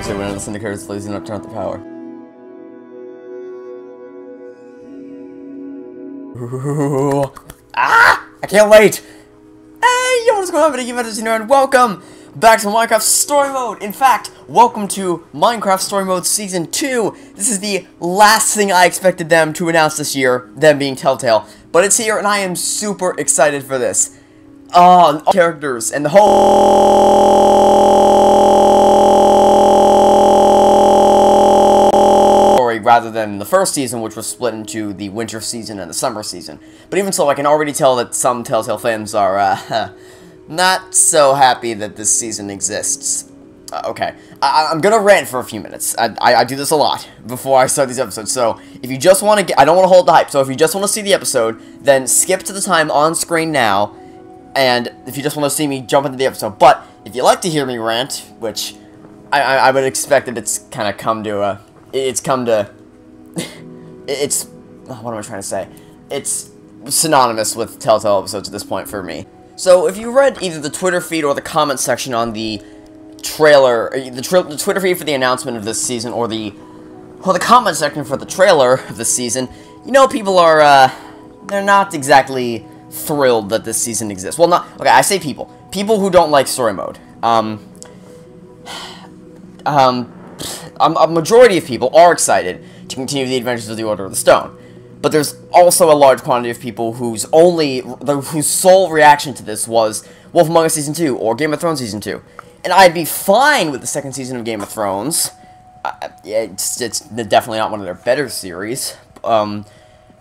Actually, when I listen to Curtis, please do not turn off the power. Ooh. Ah! I can't wait! Hey, yo, what's going on, video game and welcome back to Minecraft Story Mode! In fact, welcome to Minecraft Story Mode Season 2! This is the last thing I expected them to announce this year, them being Telltale. But it's here, and I am super excited for this. Characters, and the whole story, rather than the first season, which was split into the winter season and the summer season. But even so, I can already tell that some Telltale fans are, not so happy that this season exists. Okay, I'm gonna rant for a few minutes. I do this a lot before I start these episodes, so if you just want to get, I don't want to hold the hype, so if you just want to see the episode, then skip to the time on screen now, and if you just want to see me jump into the episode. But if you like to hear me rant, which I would expect that it's kind of come to, what am I trying to say? It's synonymous with Telltale episodes at this point for me. So if you read either the Twitter feed or the comment section on the trailer, the Twitter feed for the announcement of this season, or the comment section for the trailer of this season, you know people are, they're not exactly thrilled that this season exists. Well, okay, I say people who don't like story mode. A majority of people are excited to continue the adventures of the Order of the Stone. But there's also a large quantity of people whose sole reaction to this was Wolf Among Us Season 2 or Game of Thrones Season 2. And I'd be fine with the second season of Game of Thrones. It's definitely not one of their better series. But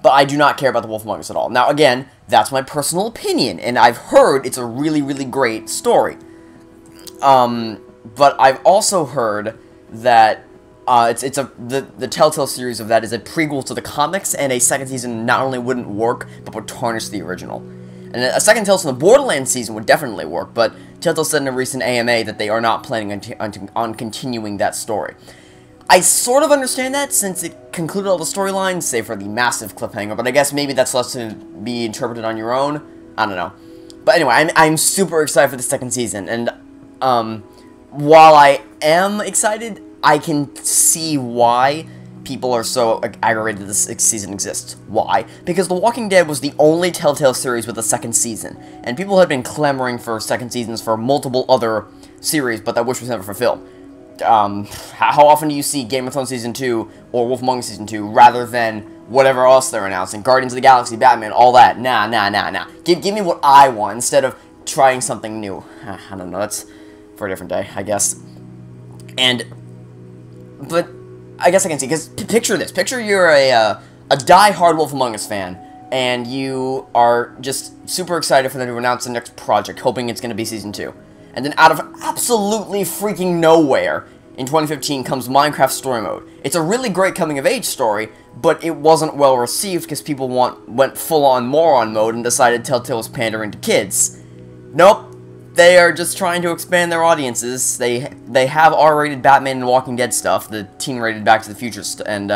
I do not care about the Wolf Among Us at all. Now, again, that's my personal opinion, and I've heard it's a really, really great story. But I've also heard that the Telltale series of that is a prequel to the comics, and a second season not only wouldn't work, but would tarnish the original. And a second Tales from the Borderlands season would definitely work, but Telltale said in a recent AMA that they are not planning on continuing that story. I sort of understand that, since it concluded all the storylines, save for the massive cliffhanger, but I guess maybe that's left to be interpreted on your own. I don't know. But anyway, I'm super excited for the second season, and while I am excited, I can see why people are so aggravated that this season exists. Why? Because The Walking Dead was the only Telltale series with a second season, and people had been clamoring for second seasons for multiple other series, but that wish was never fulfilled. How often do you see Game of Thrones Season 2 or Wolf Among Us Season 2 rather than whatever else they're announcing? Guardians of the Galaxy, Batman, all that. Nah. Give me what I want instead of trying something new. I don't know, that's for a different day, I guess. But I guess I can see, because picture this. Picture you're a die-hard Wolf Among Us fan, and you are just super excited for them to announce the next project, hoping it's going to be Season 2. And then out of absolutely freaking nowhere, in 2015 comes Minecraft Story Mode. It's a really great coming-of-age story, but it wasn't well received because people went full-on moron mode and decided Telltale was pandering to kids. Nope. They are just trying to expand their audiences. They have R-rated Batman and Walking Dead stuff, the teen-rated Back to the Future and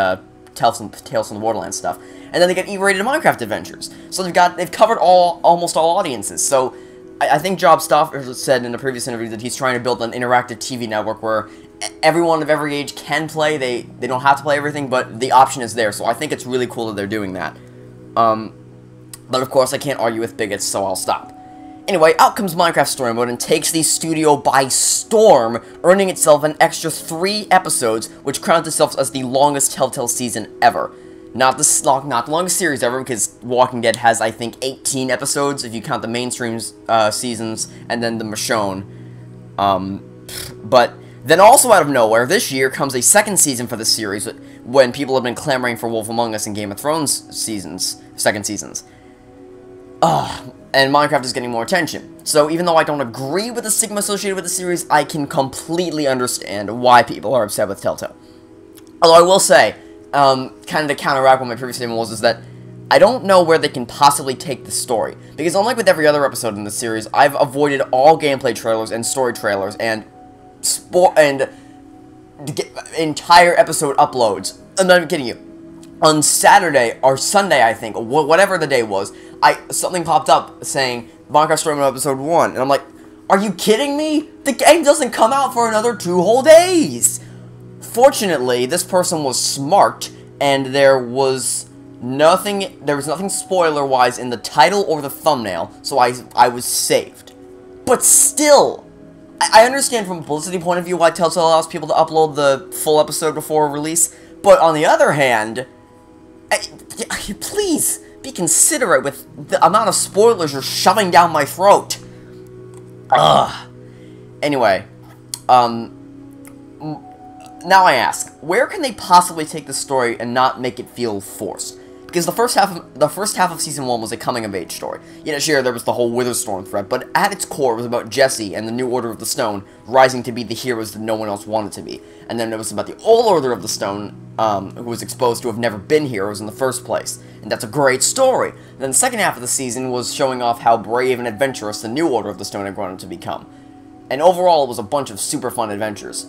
Tales from the Borderlands stuff, and then they get E-rated Minecraft adventures. So they've covered almost all audiences. So I think Job Stoffer said in a previous interview that he's trying to build an interactive TV network where everyone of every age can play. They don't have to play everything, but the option is there. So I think it's really cool that they're doing that. But of course I can't argue with bigots, so I'll stop. Anyway, out comes Minecraft Story Mode and takes the studio by storm, earning itself an extra 3 episodes, which crowns itself as the longest Telltale season ever. Not the longest series ever, because Walking Dead has, I think, 18 episodes, if you count the mainstream seasons, and then the Michonne. But then also out of nowhere, this year comes a second season for the series, when people have been clamoring for Wolf Among Us and Game of Thrones second seasons. And Minecraft is getting more attention. So even though I don't agree with the stigma associated with the series, I can completely understand why people are upset with Telltale. Although I will say, kind of to counteract what my previous statement was, is that I don't know where they can possibly take the story. Because unlike with every other episode in the series, I've avoided all gameplay trailers and story trailers and entire episode uploads. I'm not even kidding you. On Saturday, or Sunday, I think, or whatever the day was, something popped up saying, Minecraft Story Mode Episode 1, and I'm like, are you kidding me? The game doesn't come out for another 2 whole days! Fortunately, this person was smart, and there was nothing spoiler-wise in the title or the thumbnail, so I was saved. But still, I understand from a publicity point of view why Telltale allows people to upload the full episode before release, but on the other hand, please be considerate with the amount of spoilers you're shoving down my throat. Ugh. Anyway, now I ask, where can they possibly take the story and not make it feel forced? Because the first half of Season 1 was a coming-of-age story. Yeah, sure, there was the whole Witherstorm threat, but at its core, it was about Jesse and the New Order of the Stone rising to be the heroes that no one else wanted to be. And then it was about the Old Order of the Stone, who was exposed to have never been heroes in the first place. And that's a great story. And then the second half of the season was showing off how brave and adventurous the New Order of the Stone had grown to become. And overall, it was a bunch of super fun adventures.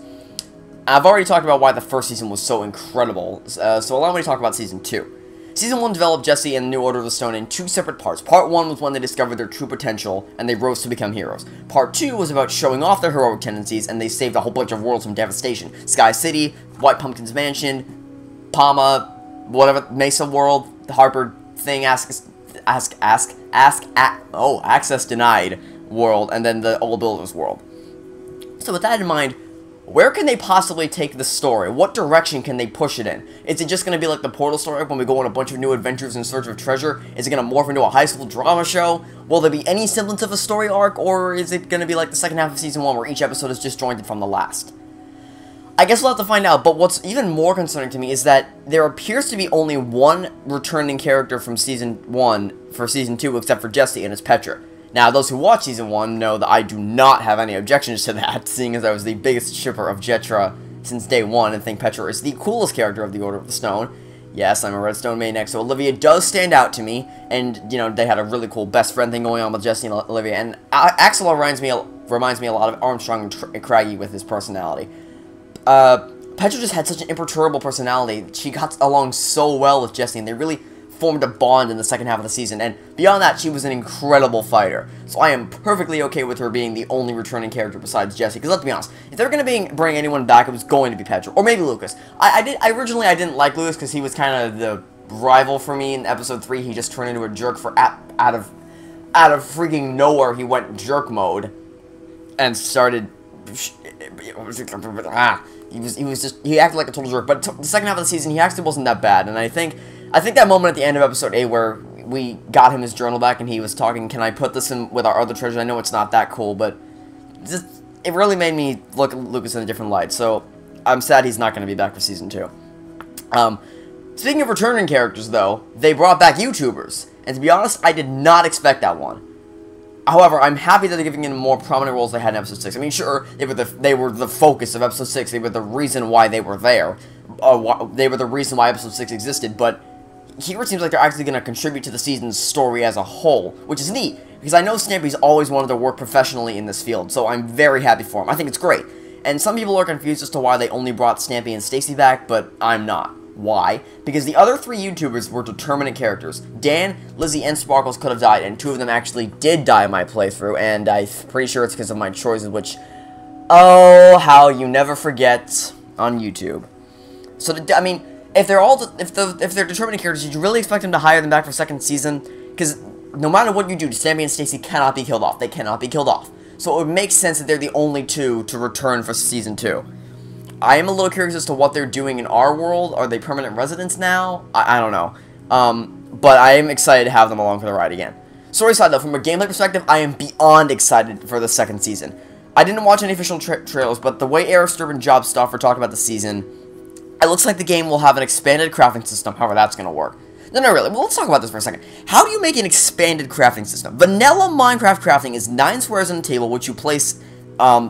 I've already talked about why the first season was so incredible, so allow me to talk about Season 2. Season 1 developed Jesse and the New Order of the Stone in two separate parts. Part 1 was when they discovered their true potential, and they rose to become heroes. Part 2 was about showing off their heroic tendencies, and they saved a whole bunch of worlds from devastation. Sky City, White Pumpkin's Mansion, Palma, whatever, Mesa World, the Harper thing, Access Denied world, and then the Old Builders world. So with that in mind, where can they possibly take the story? What direction can they push it in? Is it just going to be like the Portal story when we go on a bunch of new adventures in search of treasure? Is it going to morph into a high school drama show? Will there be any semblance of a story arc? Or is it going to be like the second half of Season 1 where each episode is disjointed from the last? I guess we'll have to find out, but what's even more concerning to me is that there appears to be only one returning character from Season 1 for Season 2 except for Jesse, and it's Petra. Now, those who watch Season 1 know that I do not have any objections to that, seeing as I was the biggest shipper of Jetra since day one, and think Petra is the coolest character of the Order of the Stone. Yes, I'm a Redstone main next, so Olivia does stand out to me, and, you know, they had a really cool best friend thing going on with Jesse and Olivia, and Axel reminds me a lot of Armstrong and Craggy with his personality. Petra just had such an imperturbable personality. She got along so well with Jesse, and they really formed a bond in the second half of the season, and beyond that, she was an incredible fighter. So I am perfectly okay with her being the only returning character besides Jesse, because let's be honest, if they're going to bring anyone back, it was going to be Petra, or maybe Lucas. Originally I didn't like Lucas because he was kind of the rival for me in episode 3. He just turned into a jerk for out of freaking nowhere. He went jerk mode and started he acted like a total jerk, but the second half of the season he actually wasn't that bad, and I think that moment at the end of episode 8 where we got him his journal back and he was talking, can I put this in with our other treasure? I know it's not that cool, but it really made me look at Lucas in a different light, so I'm sad he's not going to be back for Season 2. Speaking of returning characters, though, they brought back YouTubers, and to be honest, I did not expect that one. However, I'm happy that they're giving them more prominent roles they had in episode 6. I mean, sure, they were the focus of episode 6, they were the reason why they were there, they were the reason why episode 6 existed, but here it seems like they're actually going to contribute to the season's story as a whole, which is neat, because I know Snappy's always wanted to work professionally in this field, so I'm very happy for him. I think it's great. And some people are confused as to why they only brought Snappy and Stacy back, but I'm not. Why? Because the other 3 YouTubers were determinate characters. Dan, Lizzie, and Sparkles could have died, and 2 of them actually did die in my playthrough, and I'm pretty sure it's because of my choices, which, oh, how you never forget on YouTube. So, I mean, if they're determinate characters, did you really expect them to hire them back for second season? Because no matter what you do, Sammy and Stacy cannot be killed off. They cannot be killed off. So it would make sense that they're the only 2 to return for Season 2. I am a little curious as to what they're doing in our world. Are they permanent residents now? I don't know. But I am excited to have them along for the ride again. Story side though, from a gameplay perspective, I am beyond excited for the second season. I didn't watch any official trailers, but the way Eric Sturb and Job Stoffer talked about the season, it looks like the game will have an expanded crafting system, however that's going to work. No, really. Well, let's talk about this for a second. How do you make an expanded crafting system? Vanilla Minecraft crafting is 9 squares on a table which you place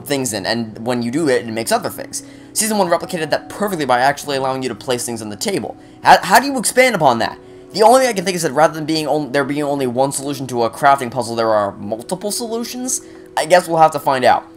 things in, and when you do it, it makes other things. Season 1 replicated that perfectly by actually allowing you to place things on the table. How do you expand upon that? The only thing I can think is that rather than there being only one solution to a crafting puzzle, there are multiple solutions? I guess we'll have to find out.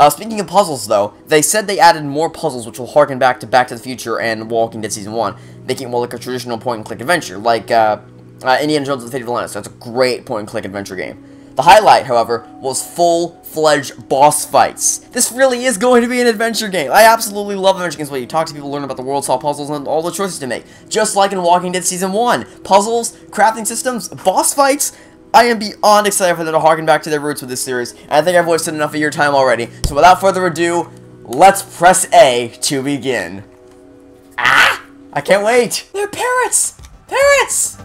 Speaking of puzzles, though, they said they added more puzzles which will harken back to the Future and Walking Dead Season 1, making it more like a traditional point-and-click adventure, like Indiana Jones and the Fate of Atlantis. That's a great point-and-click adventure game. The highlight, however, was full-fledged boss fights. This really is going to be an adventure game. I absolutely love adventure games where you talk to people, learn about the world, solve puzzles, and all the choices to make. Just like in Walking Dead Season 1. Puzzles, crafting systems, boss fights. I am beyond excited for them to harken back to their roots with this series, and I think I've wasted enough of your time already. So without further ado, let's press A to begin. Ah! I can't wait! They're parrots! Parrots!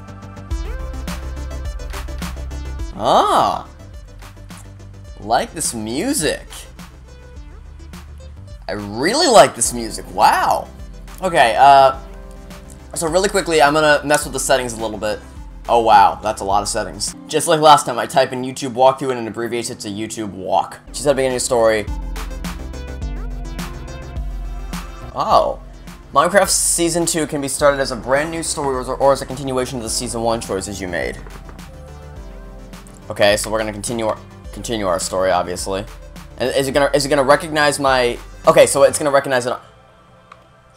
Ah, like this music. I really like this music. Wow. Okay, so really quickly, I'm gonna mess with the settings a little bit. Oh wow, that's a lot of settings. Just like last time, I type in YouTube walkthrough and it abbreviates it to YouTube walk. She said beginning of story. Oh. Minecraft Season 2 can be started as a brand new story or as a continuation of the Season 1 choices you made. Okay, so we're gonna continue our story, obviously. And is it gonna recognize my? Okay, so it's gonna recognize it.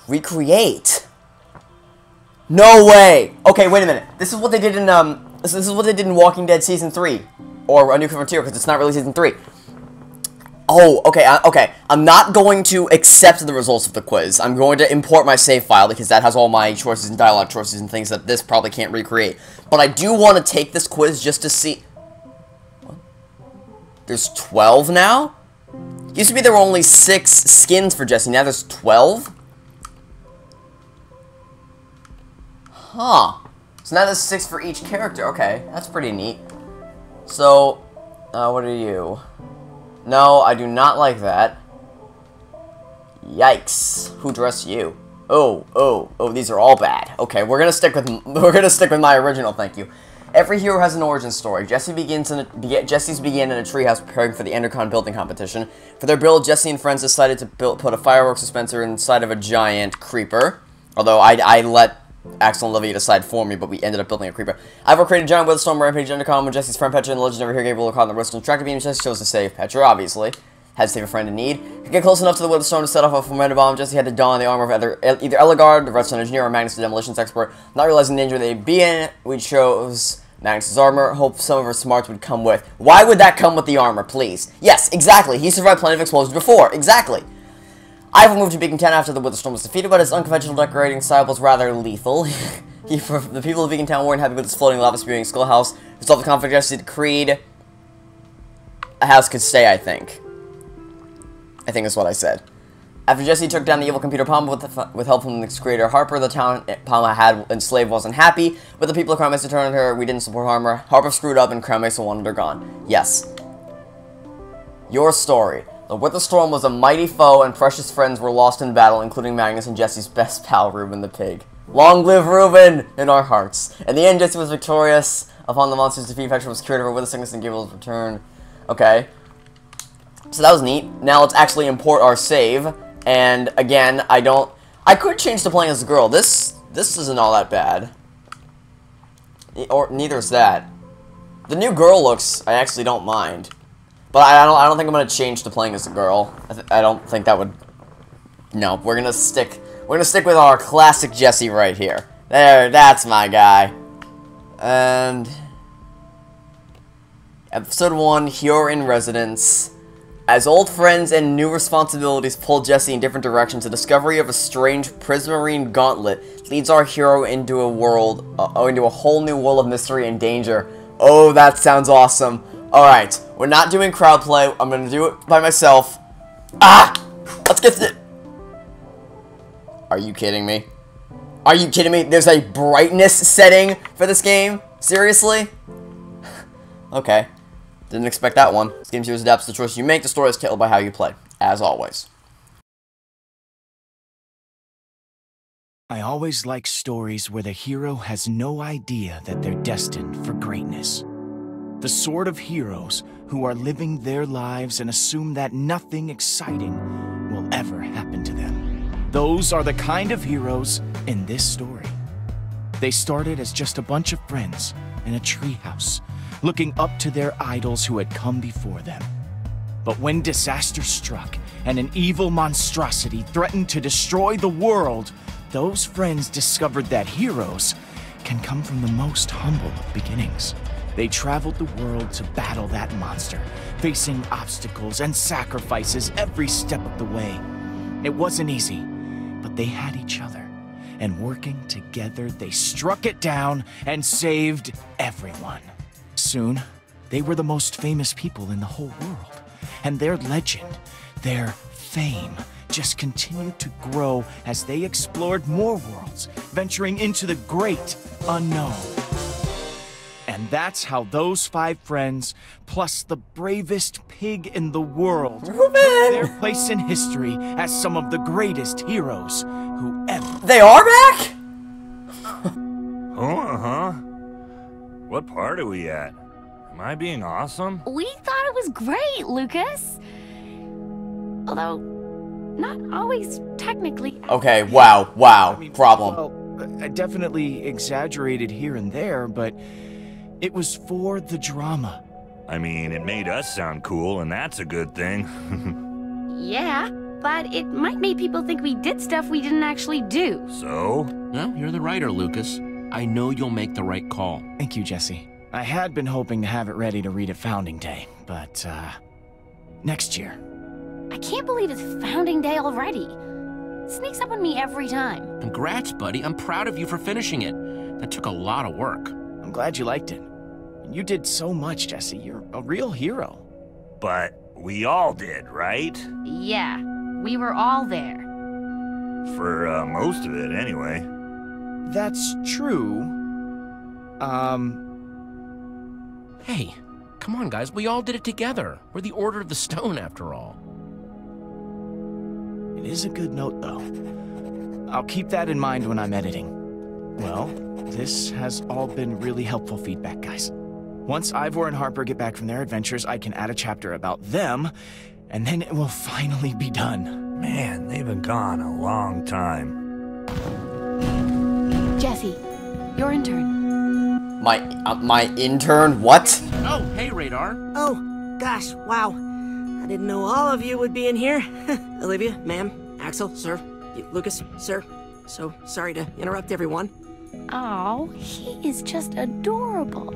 Recreate. No way. Okay, wait a minute. This is what they did in This is what they did in Walking Dead Season 3, or A New Frontier, because it's not really Season 3. Oh, okay, okay. I'm not going to accept the results of the quiz. I'm going to import my save file because that has all my choices and dialogue choices and things that this probably can't recreate. But I do want to take this quiz just to see. There's 12 now? Used to be there were only 6 skins for Jesse, now there's 12? Huh. So now there's 6 for each character. Okay, that's pretty neat. So, what are you? No, I do not like that. Yikes. Who dressed you? Oh, these are all bad. Okay, we're gonna stick with my original, thank you. Every hero has an origin story. Jesse's began in a treehouse preparing for the Endercon building competition. For their build, Jesse and friends decided to put a fireworks dispenser inside of a giant creeper. Although I let Axel and Olivia decide for me, but we ended up building a creeper. I've created a giant Witherstorm rampage Endercon when Jesse's friend Petra and the legendary hero gave a caught in the Witherstorm tractor beam. Jesse chose to save Petra, obviously. Had to save a friend in need. To get close enough to the Witherstorm to set off a formidable bomb, Jesse had to don the armor of either Ellegard, the redstone engineer, or Magnus, the demolitions expert. Not realizing the danger they'd be in, we chose Magnus' armor. Hope some of her smarts would come with. Why would that come with the armor, please? Yes, exactly. He survived plenty of explosions before. Exactly. Ivor moved to Beacon Town after the Witherstorm was defeated, but his unconventional decorating style was rather lethal. The people of Beacon Town weren't happy with his floating lava-spewing skullhouse. Resolved the conflict, Jesse decreed a house could stay, I think. I think is what I said. After Jesse took down the evil computer Palma with help from its creator Harper, the town Palma had enslaved wasn't happy. With the people of Crown Mesa turning her, we didn't support Harper screwed up and Crown Mesa wanted her gone. Yes. Your story. The Witherstorm was a mighty foe and precious friends were lost in battle, including Magnus and Jesse's best pal, Reuben the pig. Long live Reuben in our hearts. In the end, Jesse was victorious. Upon the monster's defeat, Petra was cured of her wither sickness and gave his return. Okay. So that was neat. Now let's actually import our save. And again, I could change to playing as a girl. This isn't all that bad. Or neither is that. The new girl looks, I actually don't mind. But I don't think I'm gonna change to playing as a girl. I don't think that would. No, we're gonna stick with our classic Jesse right here. There, that's my guy. And Episode 1, Hero in Residence. As old friends and new responsibilities pull Jesse in different directions, the discovery of a strange prismarine gauntlet leads our hero into a whole new world of mystery and danger. Oh, that sounds awesome. Alright, we're not doing crowd play. I'm gonna do it by myself. Ah! Let's get to it. Are you kidding me? Are you kidding me? There's a brightness setting for this game? Seriously? Okay. Didn't expect that one. This game series adapts to the choices you make. The story is told by how you play, as always. I always like stories where the hero has no idea that they're destined for greatness. The sort of heroes who are living their lives and assume that nothing exciting will ever happen to them. Those are the kind of heroes in this story. They started as just a bunch of friends in a treehouse, looking up to their idols who had come before them. But when disaster struck and an evil monstrosity threatened to destroy the world, those friends discovered that heroes can come from the most humble of beginnings. They traveled the world to battle that monster, facing obstacles and sacrifices every step of the way. It wasn't easy, but they had each other. And working together, they struck it down and saved everyone. Soon, they were the most famous people in the whole world. And their legend, their fame, just continued to grow as they explored more worlds, venturing into the great unknown. And that's how those 5 friends, plus the bravest pig in the world, took their place in history as some of the greatest heroes who ever... They are back? Uh-huh. What part are we at? Am I being awesome? We thought it was great, Lucas. Although, not always technically. Okay, wow, problem. Well, I definitely exaggerated here and there, but it was for the drama. I mean, it made us sound cool, and that's a good thing. Yeah, but it might make people think we did stuff we didn't actually do. So? Well, you're the writer, Lucas. I know you'll make the right call. Thank you, Jesse. I had been hoping to have it ready to read at Founding Day, but, next year. I can't believe it's Founding Day already. It sneaks up on me every time. Congrats, buddy. I'm proud of you for finishing it. That took a lot of work. I'm glad you liked it. You did so much, Jesse. You're a real hero. But we all did, right? Yeah, we were all there. For, most of it, anyway. That's true. Hey, come on, guys. We all did it together. We're the Order of the Stone, after all. It is a good note, though. I'll keep that in mind when I'm editing. Well, this has all been really helpful feedback, guys. Once Ivor and Harper get back from their adventures, I can add a chapter about them, and then it will finally be done. Man, they've been gone a long time. Jesse, your intern. My intern? What? Oh, hey, Radar. Oh, gosh, wow. I didn't know all of you would be in here. Olivia, ma'am, Axel, sir, Lucas, sir. So sorry to interrupt everyone. Oh, he is just adorable.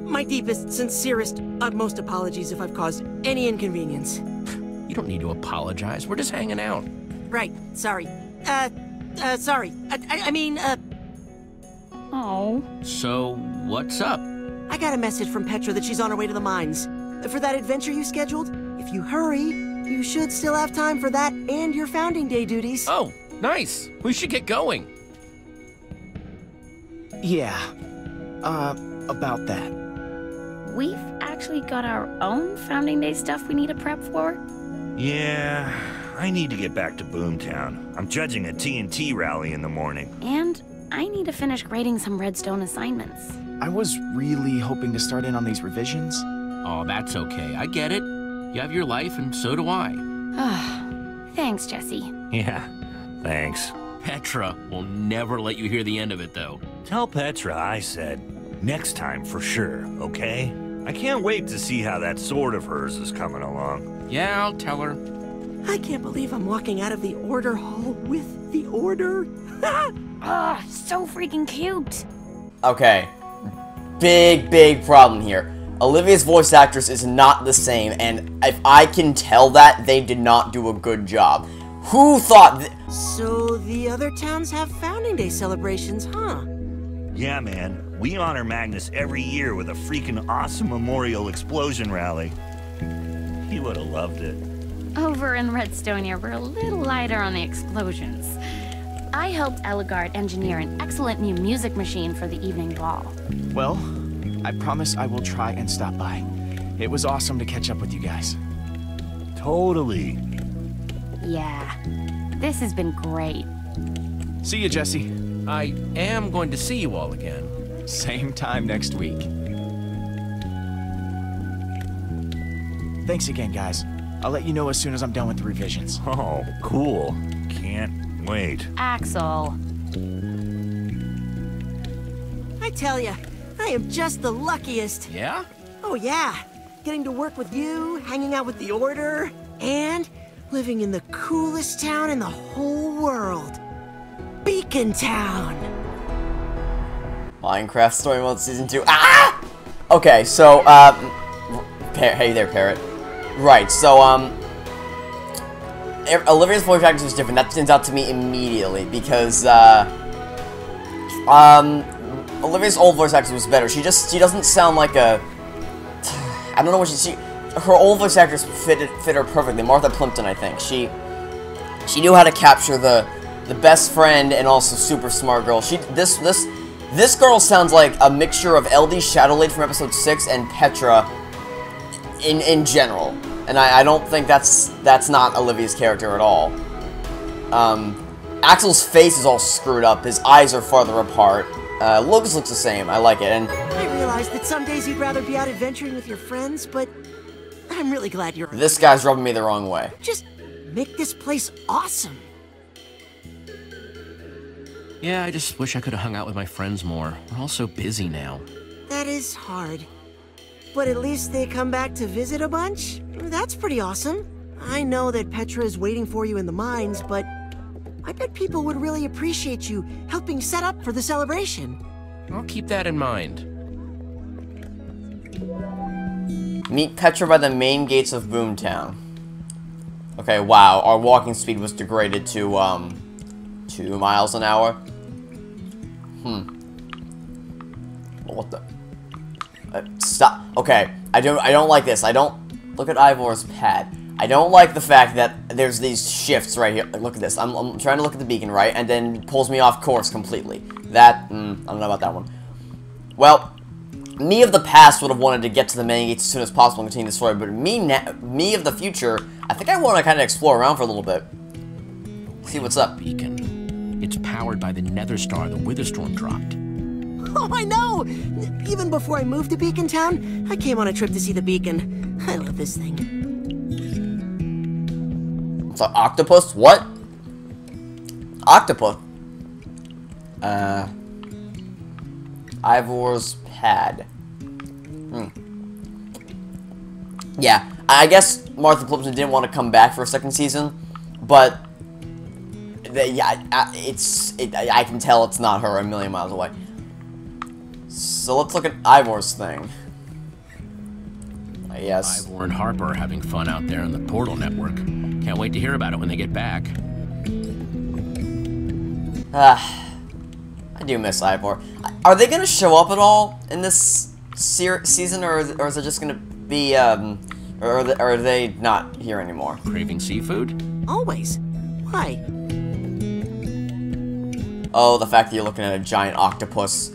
My deepest, sincerest, utmost apologies if I've caused any inconvenience. You don't need to apologize. We're just hanging out. Right, sorry. Sorry. I mean, Oh. So, what's up? I got a message from Petra that she's on her way to the mines. For that adventure you scheduled, if you hurry, you should still have time for that and your Founding Day duties. Oh, nice. We should get going. Yeah. About that. We've actually got our own Founding Day stuff we need to prep for? Yeah, I need to get back to Boomtown. I'm judging a TNT rally in the morning. And I need to finish grading some Redstone assignments. I was really hoping to start in on these revisions. Oh, that's okay. I get it. You have your life, and so do I. Thanks, Jesse. Yeah, thanks. Petra will never let you hear the end of it, though. Tell Petra I said next time for sure, okay? I can't wait to see how that sword of hers is coming along. Yeah, I'll tell her. I can't believe I'm walking out of the Order Hall with the Order. So freaking cute. Okay. Big problem here. Olivia's voice actress is not the same, and if I can tell that, they did not do a good job. Who thought So the other towns have Founding Day celebrations, huh? Yeah, man. We honor Magnus every year with a freaking awesome memorial explosion rally. He would have loved it. Over in Redstonia, we're a little lighter on the explosions. I helped Eligard engineer an excellent new music machine for the evening ball. Well, I promise I will try and stop by. It was awesome to catch up with you guys. Totally. Yeah, this has been great. See you, Jesse. I am going to see you all again. Same time next week. Thanks again, guys. I'll let you know as soon as I'm done with the revisions. Oh, cool. Can't wait. Axel. I tell ya, I am just the luckiest. Yeah? Oh yeah, getting to work with you, hanging out with the Order, and living in the coolest town in the whole world. Beacon Town! Minecraft Story Mode Season 2. Ah! Okay, so, hey there, Parrot. Right, so, Olivia's voice acting is different. That stands out to me immediately, because, Olivia's old voice acting was better. She doesn't sound like a... I don't know what her old voice actress fit her perfectly. Martha Plimpton, I think. She knew how to capture the best friend and also super smart girl. This girl sounds like a mixture of LD Shadowlade from episode 6 and Petra in general. And I don't think that's not Olivia's character at all. Axel's face is all screwed up. His eyes are farther apart. Lucas looks the same. I like it. And I realize that some days you'd rather be out adventuring with your friends, but I'm really glad you're... This guy's rubbing me the wrong way. Just make this place awesome. Yeah, I just wish I could have hung out with my friends more. We're all so busy now. That is hard. But at least they come back to visit a bunch? That's pretty awesome. I know that Petra is waiting for you in the mines, but I bet people would really appreciate you helping set up for the celebration. I'll keep that in mind. Meet Petra by the main gates of Boomtown. Okay, wow, our walking speed was degraded to, 2 miles an hour. What the? Stop. Okay, I don't like this. Look at Ivor's pad. I don't like the fact that there's these shifts right here. Look at this. I'm trying to look at the beacon, right? And then pulls me off course completely. That, I don't know about that one. Well, me of the past would have wanted to get to the main gates as soon as possible and continue the story, but me of the future, I think I want to kind of explore around for a little bit. See what's up. Beacon. It's powered by the nether star the Witherstorm dropped. Oh, I know! Even before I moved to Beacon Town, I came on a trip to see the beacon. I love this thing. It's an octopus? What? Octopus? Ivor's pad. Yeah, I guess Martha Plimpton didn't want to come back for a second season, but yeah, I can tell it's not her a million miles away. So let's look at Ivor's thing. Yes. Ivor and Harper are having fun out there in the Portal Network. Can't wait to hear about it when they get back. I do miss Ivor. Are they gonna show up at all in this season, or is it just gonna be, or are they not here anymore? Craving seafood? Always. Why? Oh, the fact that you're looking at a giant octopus.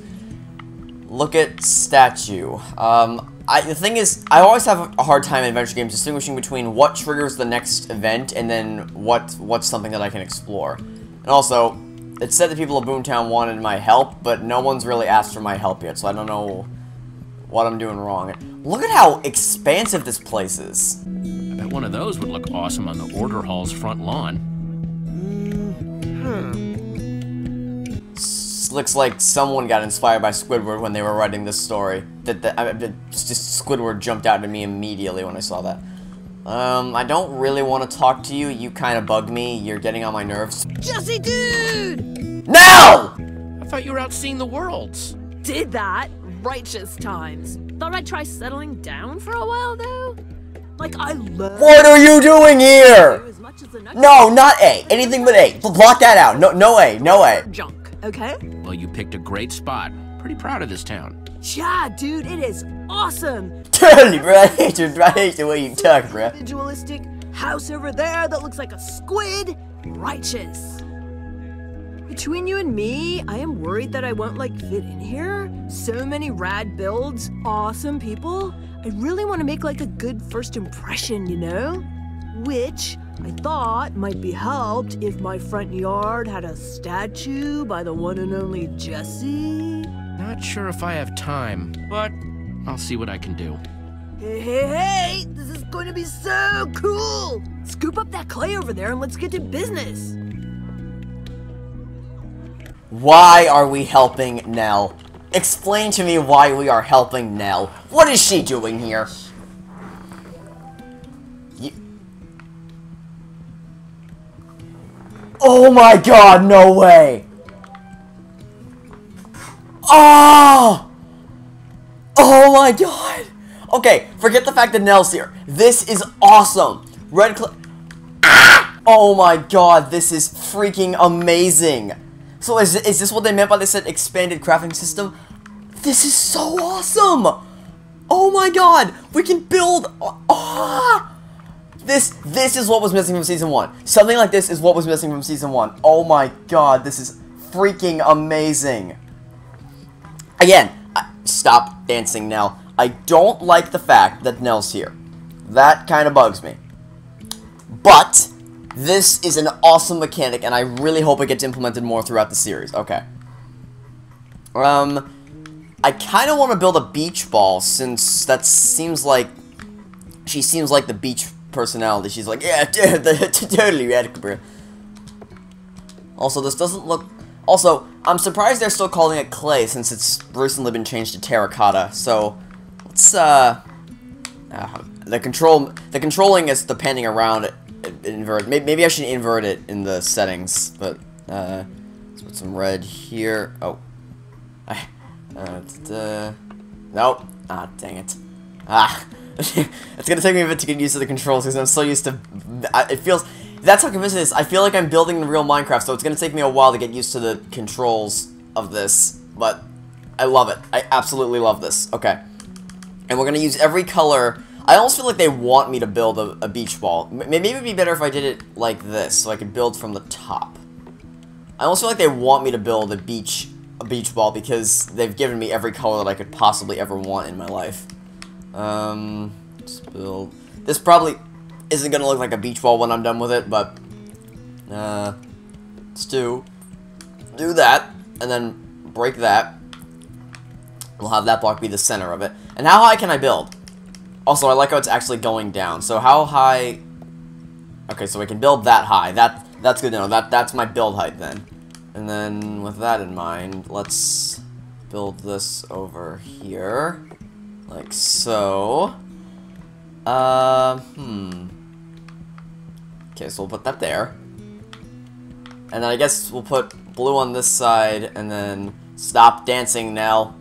Look at statue. The thing is, I always have a hard time in adventure games distinguishing between what triggers the next event and then what's something that I can explore. And also, it said that people of Boomtown wanted my help, but no one's really asked for my help yet, so I don't know what I'm doing wrong. Look at how expansive this place is. I bet one of those would look awesome on the Order Hall's front lawn. Looks like someone got inspired by Squidward when they were writing this story. Just Squidward jumped out at me immediately when I saw that. I don't really want to talk to you. You kind of bug me. You're getting on my nerves. Jesse, dude! No! I thought you were out seeing the worlds. Did that? Righteous times. Thought I'd try settling down for a while, though. Like, I love... What are you doing here? As much as the next No, not A. Anything but A. Block that out. No A. No A. junk, okay? Well, you picked a great spot. Pretty proud of this town. Yeah, dude, it is awesome. Totally, bro. I hate the way you talk, bro. Individualistic house over there that looks like a squid. Righteous. Between you and me, I am worried that I won't, like, fit in here. So many rad builds, awesome people. I really want to make, like, a good first impression, you know? Which I thought might be helped if my front yard had a statue by the one and only Jesse. Not sure if I have time, but I'll see what I can do. Hey, this is going to be so cool. Scoop up that clay over there and let's get to business. Why are we helping Nell? Explain to me why we are helping Nell. What is she doing here? Oh my god, no way! Oh! Oh my god! Okay, forget the fact that Nell's here. This is awesome! Oh my god, this is freaking amazing! So is this what they meant by they said expanded crafting system? This is so awesome! Oh my god! We can build... This is what was missing from Season 1. Something like this is what was missing from Season 1. Oh my god, this is freaking amazing. Again, stop dancing, Nell. I don't like the fact that Nell's here. That kind of bugs me. But this is an awesome mechanic, and I really hope it gets implemented more throughout the series. Okay. I kind of want to build a beach ball, since that seems like... She seems like the beach personality. She's like, yeah, totally radical. Also, this doesn't look... Also, I'm surprised they're still calling it clay, since it's recently been changed to terracotta. So, let's, the controlling is the panning around it. Invert. Maybe I should invert it in the settings, but, let's put some red here. Oh. Nope. Ah, dang it. It's gonna take me a bit to get used to the controls, because I'm so used to... it feels... That's how convincing it is. I feel like I'm building in real Minecraft, so it's gonna take me a while to get used to the controls of this, but I love it. I absolutely love this. Okay. And we're gonna use every color... I almost feel like they want me to build a beach ball. Maybe it would be better if I did it like this, so I could build from the top. I almost feel like they want me to build a beach ball, because they've given me every color that I could possibly ever want in my life. Let's build... This probably isn't gonna look like a beach ball when I'm done with it, but... let's do that, and then break that. We'll have that block be the center of it. And how high can I build? Also, I like how it's actually going down. So how high... Okay, so we can build that high. That's good to know. That's my build height then. And then, with that in mind, let's build this over here. Like so. Okay, so we'll put that there. And then I guess we'll put blue on this side, and then... Stop dancing, Nell.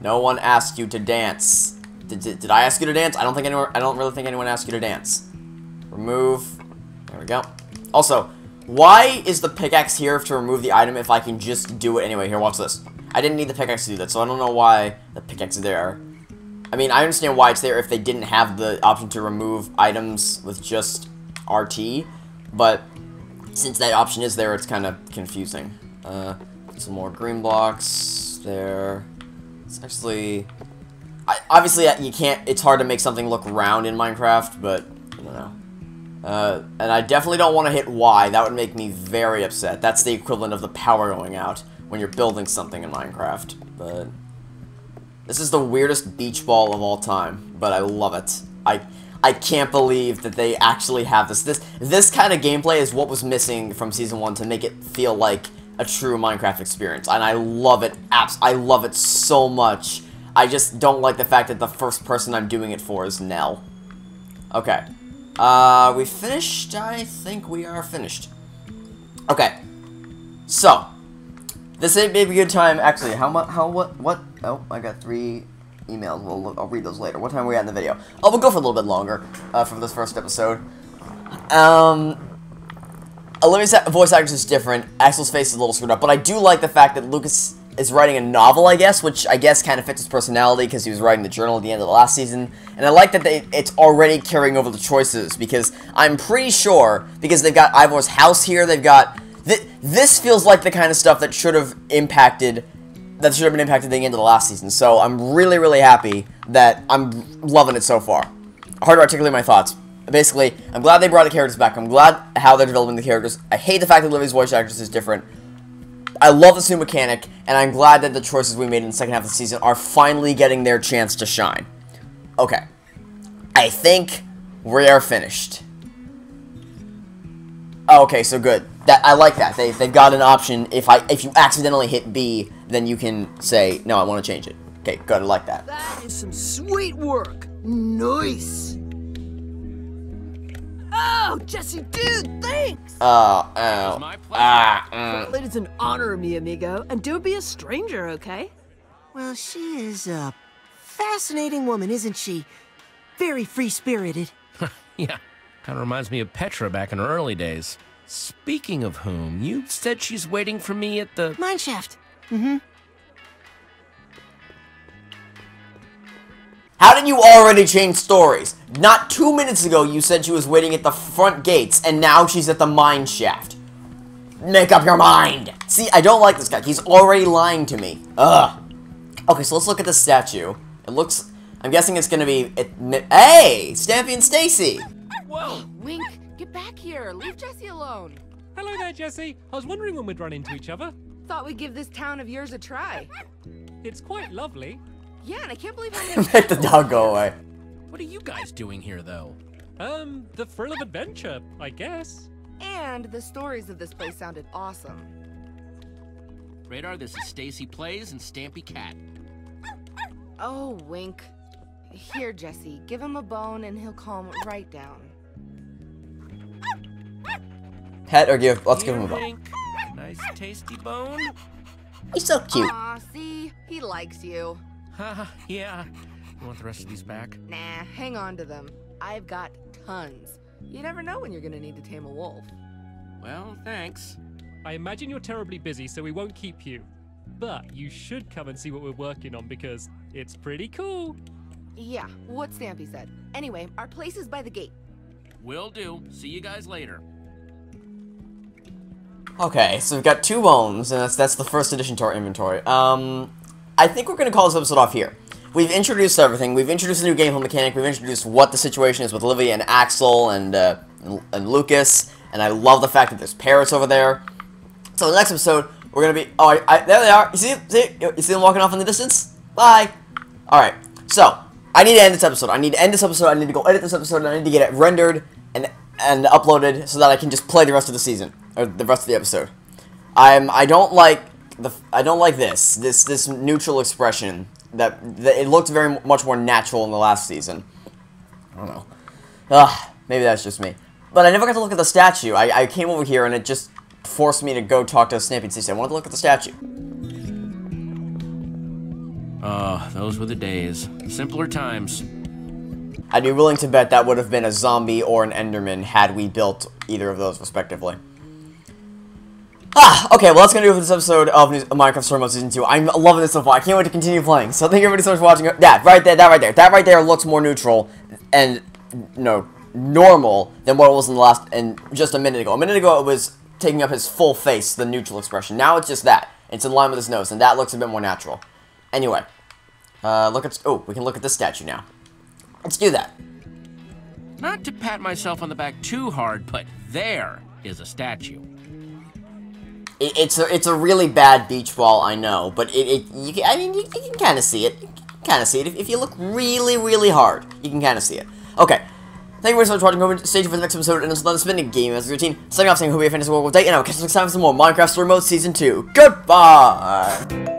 No one asked you to dance. Did I ask you to dance? I don't really think anyone asked you to dance. Remove. There we go. Also, why is the pickaxe here to remove the item if I can just do it anyway? Here, watch this. I didn't need the pickaxe to do that, so I don't know why the pickaxe is there. I mean, I understand why it's there if they didn't have the option to remove items with just RT, but since that option is there, it's kind of confusing. Some more green blocks there. It's actually... obviously, you can't... It's hard to make something look round in Minecraft, but... I don't know. And I definitely don't want to hit Y. That would make me very upset. That's the equivalent of the power going out when you're building something in Minecraft. But... This is the weirdest beach ball of all time, but I love it. I can't believe that they actually have this. This kind of gameplay is what was missing from Season 1 to make it feel like a true Minecraft experience. And I love it. I love it so much. I just don't like the fact that the first person I'm doing it for is Nell. Okay. We finished? I think we are finished. Okay. So, this may be a good time. Actually, what? Oh, I got 3 emails. I'll read those later. What time are we at in the video? Oh, we'll go for a little bit longer for this first episode. Olivia's voice actress is different. Axel's face is a little screwed up, but I do like the fact that Lucas is writing a novel, I guess, which I guess kind of fits his personality because he was writing the journal at the end of the last season. And I like that it's already carrying over the choices, because I'm pretty sure, because they've got Ivor's house here, they've got... This feels like the kind of stuff that should have been impacted at the end of the last season. So I'm really, really happy that I'm loving it so far. Hard to articulate my thoughts. Basically, I'm glad they brought the characters back. I'm glad how they're developing the characters. I hate the fact that Olivia's voice actress is different. I love this new mechanic, and I'm glad that the choices we made in the second half of the season are finally getting their chance to shine. Okay. I think we are finished. Okay, so good. I like that. They've got an option. If you accidentally hit B, then you can say, no, I want to change it. Okay, good. I like that. That is some sweet work. Nice. Oh, Jesse, dude, thanks! My pleasure. Well, it is an honor, mi amigo, and don't be a stranger, okay? Well, she is a fascinating woman, isn't she? Very free-spirited. Yeah, kind of reminds me of Petra back in her early days. Speaking of whom, you said she's waiting for me at the... Mineshaft. Mm-hmm. How did you already change stories? Not 2 minutes ago you said she was waiting at the front gates, and now she's at the mine shaft. Make up your mind! See, I don't like this guy. He's already lying to me. Ugh. Okay, so let's look at the statue. It looks... I'm guessing it's gonna be... Hey! Stampy and Stacy! Whoa! Wink, get back here. Leave Jesse alone. Hello there, Jesse. I was wondering when we'd run into each other. Thought we'd give this town of yours a try. It's quite lovely. Yeah, and I can't believe how many... Make the dog go away. What are you guys doing here, though? The thrill of adventure, I guess. And the stories of this place sounded awesome. Radar, this is Stacy Plays and Stampy Cat. Oh, Wink. Here, Jesse, give him a bone and he'll calm right down. Pet or give... Let's give him a bone. Wink. Nice tasty bone. He's so cute. Aw, see? He likes you. Haha, yeah. You want the rest of these back? Nah, hang on to them. I've got tons. You never know when you're gonna need to tame a wolf. Well, thanks. I imagine you're terribly busy, so we won't keep you. But you should come and see what we're working on, because it's pretty cool. Yeah, what Stampy said. Anyway, our place is by the gate. Will do. See you guys later. Okay, so we've got 2 bones, and that's the first addition to our inventory. I think we're gonna call this episode off here. We've introduced everything. We've introduced a new gameplay mechanic. We've introduced what the situation is with Olivia and Axel and Lucas. And I love the fact that there's parrots over there. So in the next episode, we're gonna be... Oh, there they are. You see them walking off in the distance? Bye. All right. So I need to end this episode. I need to go edit this episode, and I need to get it rendered and uploaded so that I can just play the rest of the season or the rest of the episode. I don't like this neutral expression that it looked very much more natural in the last season. I don't know. Maybe that's just me. But I never got to look at the statue. I came over here and it just forced me to go talk to Snappy and Cece. I wanted to look at the statue. Those were the days. Simpler times. I'd be willing to bet that would have been a zombie or an Enderman had we built either of those respectively. Okay, well that's gonna do it for this episode of Minecraft Story Mode Season 2. I'm loving this so far. I can't wait to continue playing. So thank you everybody so much for watching. That right there looks more neutral and normal than what it was in the last, and just a minute ago. A minute ago it was taking up his full face, the neutral expression. Now it's just that. It's in line with his nose, and that looks a bit more natural. Anyway, we can look at this statue now. Let's do that. Not to pat myself on the back too hard, but there is a statue. It's a really bad beach ball, I know, but you can kind of see it. You can kind of see it if you look really, really hard. You can kind of see it. Okay. Thank you very much for watching. Stay tuned for the next episode, and until then, spending game as a routine. Signing off, saying hope you have a fantastic world day, and I'll catch you next time for some more Minecraft Story Mode Season 2. Goodbye!